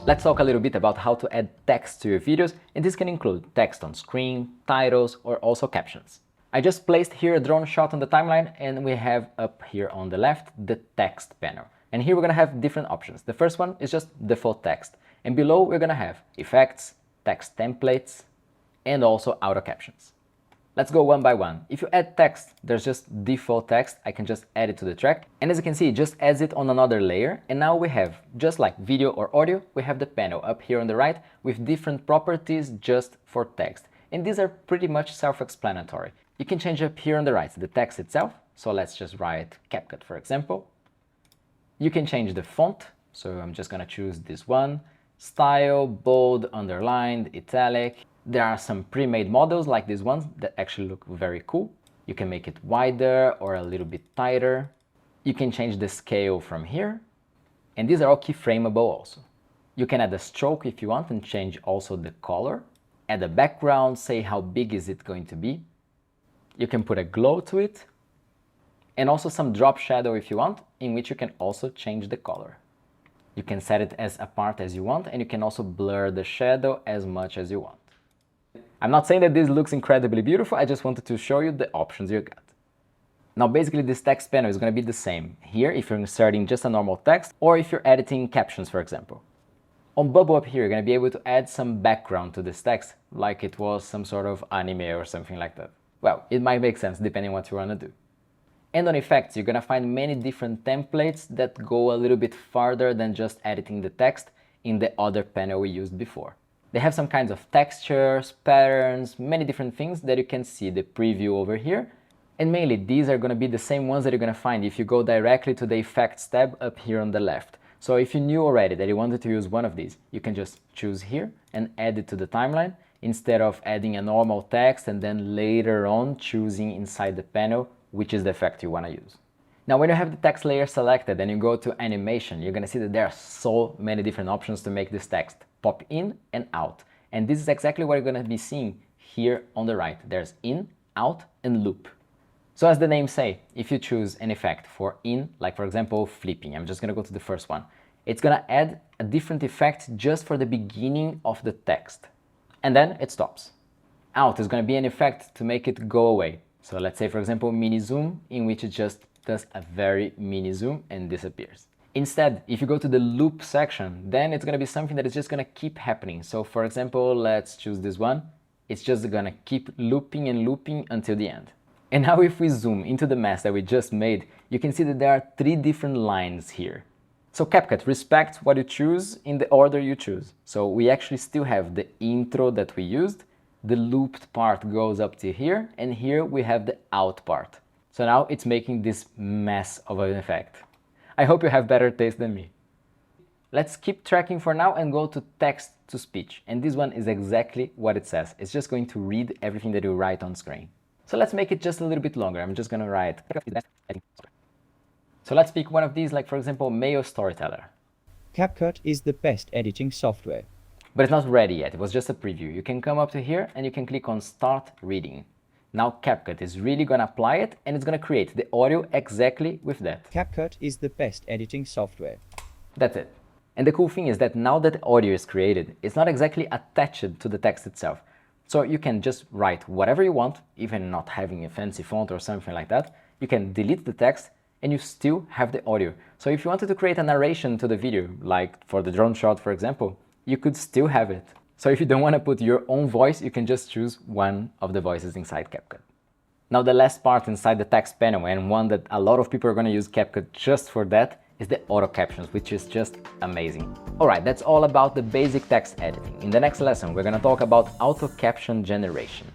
Let's talk a little bit about how to add text to your videos, and this can include text on screen, titles, or also captions. I just placed here a drone shot on the timeline, and we have up here on the left the text panel. And here we're going to have different options. The first one is just default text, and below we're going to have effects, text templates, and also auto captions. Let's go one by one. If you add text, there's just default text. I can just add it to the track. And as you can see, it just adds it on another layer. And now we have, just like video or audio, we have the panel up here on the right with different properties just for text. And these are pretty much self-explanatory. You can change up here on the right the text itself. So let's just write CapCut, for example. You can change the font. So I'm just going to choose this one. Style, bold, underlined, italic. There are some pre-made models like these ones that actually look very cool. You can make it wider or a little bit tighter. You can change the scale from here. And these are all keyframeable also. You can add a stroke if you want and change also the color. Add a background, say how big is it going to be. You can put a glow to it. And also some drop shadow if you want, in which you can also change the color. You can set it as apart as you want, and you can also blur the shadow as much as you want. I'm not saying that this looks incredibly beautiful, I just wanted to show you the options you got. Now basically this text panel is going to be the same here if you're inserting just a normal text or if you're editing captions, for example. On bubble up here, you're going to be able to add some background to this text, like it was some sort of anime or something like that. Well, it might make sense depending on what you want to do. And on effects, you're going to find many different templates that go a little bit farther than just editing the text in the other panel we used before. They have some kinds of textures, patterns, many different things that you can see the preview over here. And mainly these are going to be the same ones that you're going to find if you go directly to the Effects tab up here on the left. So if you knew already that you wanted to use one of these, you can just choose here and add it to the timeline instead of adding a normal text and then later on choosing inside the panel which is the effect you want to use. Now when you have the text layer selected and you go to animation, you're going to see that there are so many different options to make this text pop in and out. And this is exactly what you're going to be seeing here on the right. There's in, out, and loop. So as the name say, if you choose an effect for in, like for example flipping, I'm just going to go to the first one. It's going to add a different effect just for the beginning of the text. And then it stops. Out is going to be an effect to make it go away. So let's say for example mini zoom, in which it just does a very mini zoom and disappears. Instead, if you go to the loop section, then it's going to be something that is just going to keep happening. So for example, let's choose this one. It's just going to keep looping and looping until the end. And now if we zoom into the mess that we just made, you can see that there are 3 different lines here. So CapCut respects what you choose in the order you choose. So we actually still have the intro that we used. The looped part goes up to here, and here we have the out part. So now it's making this mess of an effect. I hope you have better taste than me. Let's keep tracking for now and go to text to speech. And this one is exactly what it says. It's just going to read everything that you write on screen. So let's make it just a little bit longer. I'm just going to write. So let's pick one of these, like for example, male storyteller. CapCut is the best editing software. But it's not ready yet. It was just a preview. You can come up to here and you can click on Start Reading. Now CapCut is really going to apply it and it's going to create the audio exactly with that. CapCut is the best editing software. That's it. And the cool thing is that now that audio is created, it's not exactly attached to the text itself. So you can just write whatever you want, even not having a fancy font or something like that. You can delete the text and you still have the audio. So if you wanted to create a narration to the video, like for the drone shot, for example, you could still have it. So if you don't want to put your own voice, you can just choose one of the voices inside CapCut. Now the last part inside the text panel, and one that a lot of people are going to use CapCut just for that, is the auto captions, which is just amazing. Alright, that's all about the basic text editing. In the next lesson, we're going to talk about auto caption generation.